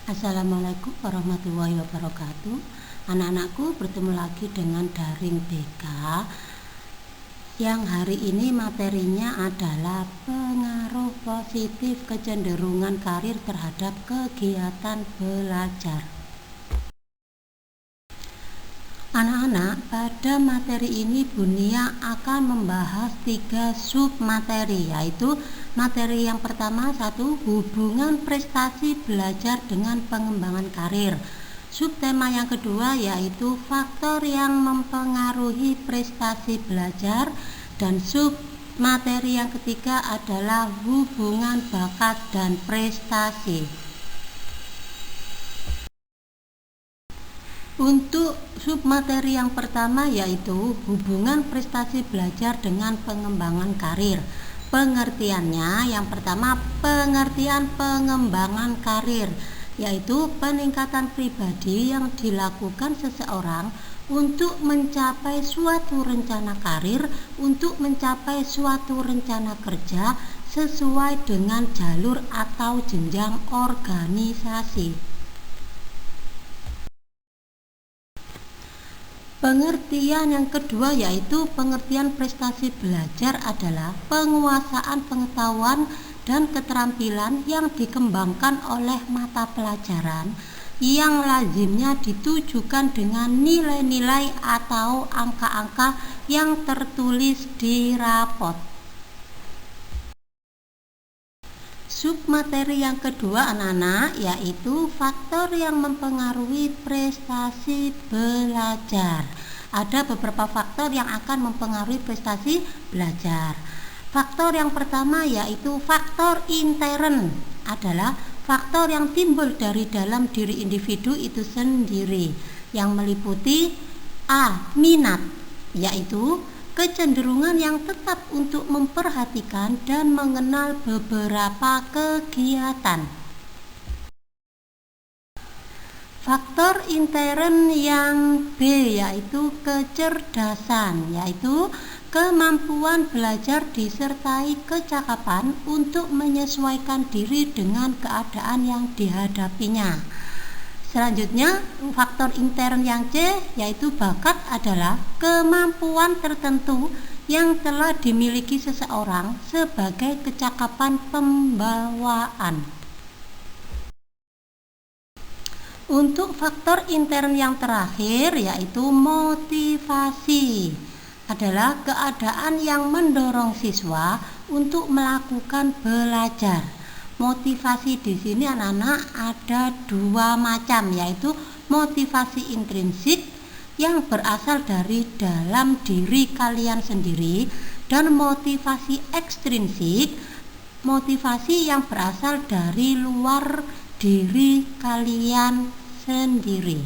Assalamualaikum warahmatullahi wabarakatuh. Anak-anakku, bertemu lagi dengan Daring BK yang hari ini materinya adalah pengaruh positif kecenderungan karir terhadap kegiatan belajar. Anak-anak, pada materi ini Bunia akan membahas 3 submateri, yaitu materi yang pertama, 1, hubungan prestasi belajar dengan pengembangan karir. Subtema yang kedua yaitu faktor yang mempengaruhi prestasi belajar, dan submateri yang ketiga adalah hubungan bakat dan prestasi. Untuk submateri yang pertama yaitu hubungan prestasi belajar dengan pengembangan karir. Pengertiannya, yang pertama, pengertian pengembangan karir yaitu peningkatan pribadi yang dilakukan seseorang untuk mencapai suatu rencana karir, untuk mencapai suatu rencana kerja sesuai dengan jalur atau jenjang organisasi. Pengertian yang kedua yaitu pengertian prestasi belajar adalah penguasaan pengetahuan dan keterampilan yang dikembangkan oleh mata pelajaran yang lazimnya ditujukan dengan nilai-nilai atau angka-angka yang tertulis di rapot. Submateri yang kedua anak-anak yaitu faktor yang mempengaruhi prestasi belajar. Ada beberapa faktor yang akan mempengaruhi prestasi belajar. Faktor yang pertama yaitu faktor intern, adalah faktor yang timbul dari dalam diri individu itu sendiri, yang meliputi A. Minat, yaitu kecenderungan yang tetap untuk memperhatikan dan mengenal beberapa kegiatan. Faktor intern yang B yaitu kecerdasan, yaitu kemampuan belajar disertai kecakapan untuk menyesuaikan diri dengan keadaan yang dihadapinya. Selanjutnya, faktor intern yang C yaitu bakat adalah kemampuan tertentu yang telah dimiliki seseorang sebagai kecakapan pembawaan. Untuk faktor intern yang terakhir yaitu motivasi, adalah keadaan yang mendorong siswa untuk melakukan belajar. Motivasi di sini anak-anak ada 2 macam, yaitu motivasi intrinsik yang berasal dari dalam diri kalian sendiri, dan motivasi ekstrinsik, motivasi yang berasal dari luar diri kalian sendiri.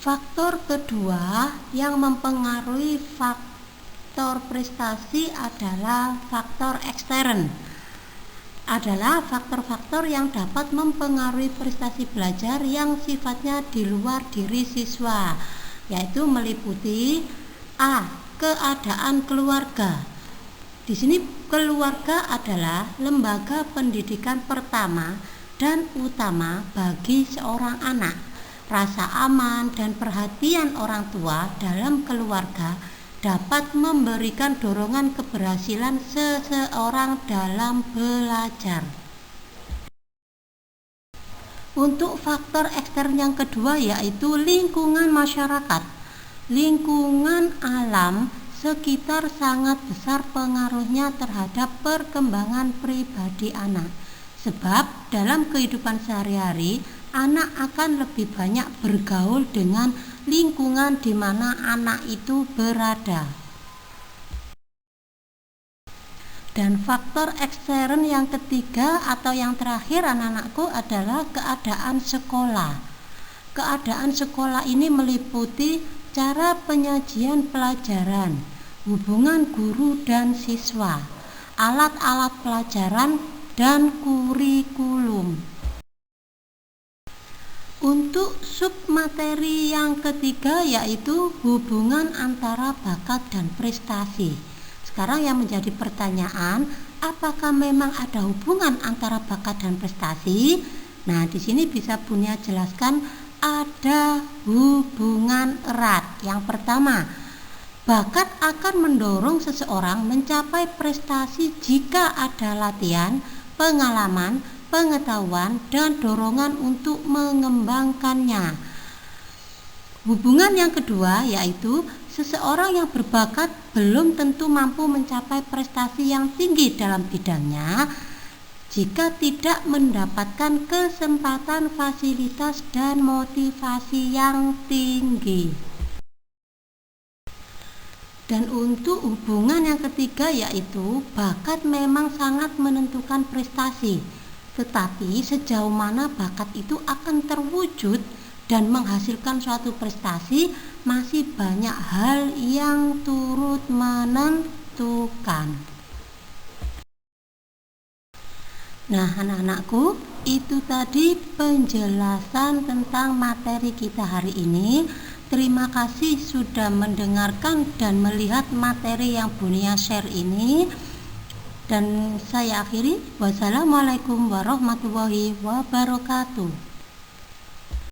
Faktor kedua yang mempengaruhi faktor prestasi adalah faktor ekstern, adalah faktor-faktor yang dapat mempengaruhi prestasi belajar yang sifatnya di luar diri siswa, yaitu meliputi A. Keadaan keluarga. Di sini keluarga adalah lembaga pendidikan pertama dan utama bagi seorang anak. Rasa aman dan perhatian orang tua dalam keluarga dapat memberikan dorongan keberhasilan seseorang dalam belajar. Untuk faktor ekstern yang kedua yaitu lingkungan masyarakat. Lingkungan alam sekitar sangat besar pengaruhnya terhadap perkembangan pribadi anak. Sebab dalam kehidupan sehari-hari, anak akan lebih banyak bergaul dengan lingkungan di mana anak itu berada. Dan faktor ekstern yang ketiga atau yang terakhir anak-anakku adalah keadaan sekolah. Keadaan sekolah ini meliputi cara penyajian pelajaran, hubungan guru dan siswa, alat-alat pelajaran, dan kurikulum. Untuk submateri yang ketiga yaitu hubungan antara bakat dan prestasi. Sekarang yang menjadi pertanyaan, apakah memang ada hubungan antara bakat dan prestasi? Nah, di sini bisa Bunia jelaskan ada hubungan erat. Yang pertama, bakat akan mendorong seseorang mencapai prestasi jika ada latihan, pengalaman, pengetahuan, dan dorongan untuk mengembangkannya. Hubungan yang kedua yaitu seseorang yang berbakat belum tentu mampu mencapai prestasi yang tinggi dalam bidangnya jika tidak mendapatkan kesempatan, fasilitas, dan motivasi yang tinggi. Dan untuk hubungan yang ketiga yaitu bakat memang sangat menentukan prestasi, tetapi sejauh mana bakat itu akan terwujud dan menghasilkan suatu prestasi masih banyak hal yang turut menentukan. Nah, anak-anakku, itu tadi penjelasan tentang materi kita hari ini. Terima kasih sudah mendengarkan dan melihat materi yang Bunia share ini. Dan saya akhiri, wassalamualaikum warahmatullahi wabarakatuh.